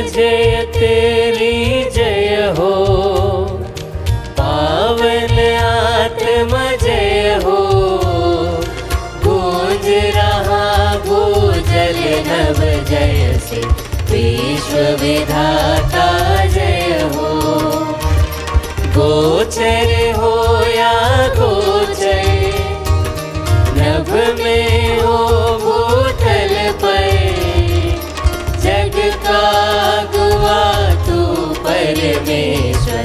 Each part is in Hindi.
जय तेरी जय हो, पावन आत्मा जय हो। गूंज रहा भूजल नभ जय से, विश्व विधाता जय हो। गोचर हो या गोचर, नभ में हो भूतल पर, जग का गुआ तू परमेश्वर,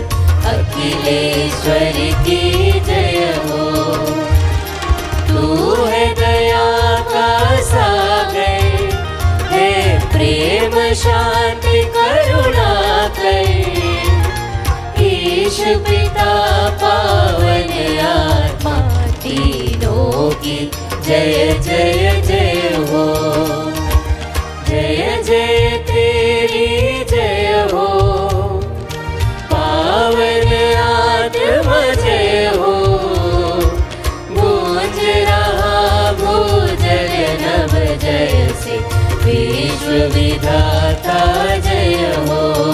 अखिलेश्वर की जय हो। तू है दया का सागर, है प्रेम शांति करुणा कर। ईश पिता पावन आत्मा तीनों की जय जय जय हो। जय जय तेरी जय हो, पावन आत्मा जय हो। गूंज रहा भूजल नभ जय से, विश्व विधाता जय हो।